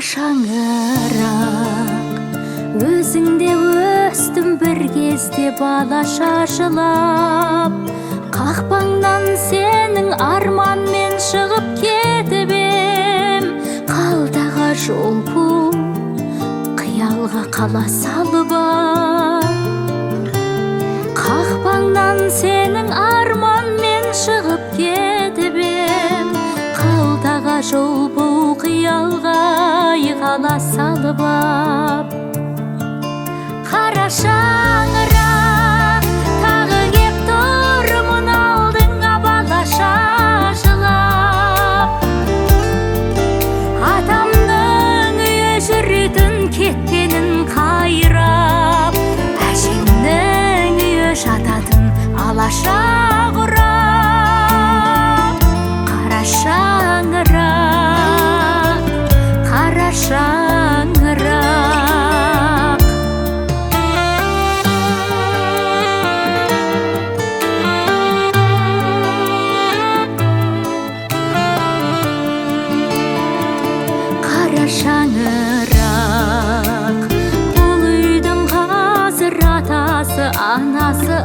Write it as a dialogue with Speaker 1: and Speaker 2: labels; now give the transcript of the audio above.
Speaker 1: шаңырақ, өзіңде өстім бір кезде бала шашылап. Қақпаңнан сенің арманмен шығып кетіп ем, қалдағы жол бұл қиялға қала салып ап. Қақпаңнан сенің арманмен шығып кетіп ем, қалдағы жол бұл қиялға қала салып ап. Қара шаңырақ, тағы кеп тұрмын алдыңа бала шашылап. Атамның үйі жүретін кеткенін қайрап, әжемнің үйі жататын алаша құрап. Қара шаңырақ, қара шаңырақ. Қара шаңырақ, бұл үйдің қазір атасы, анасы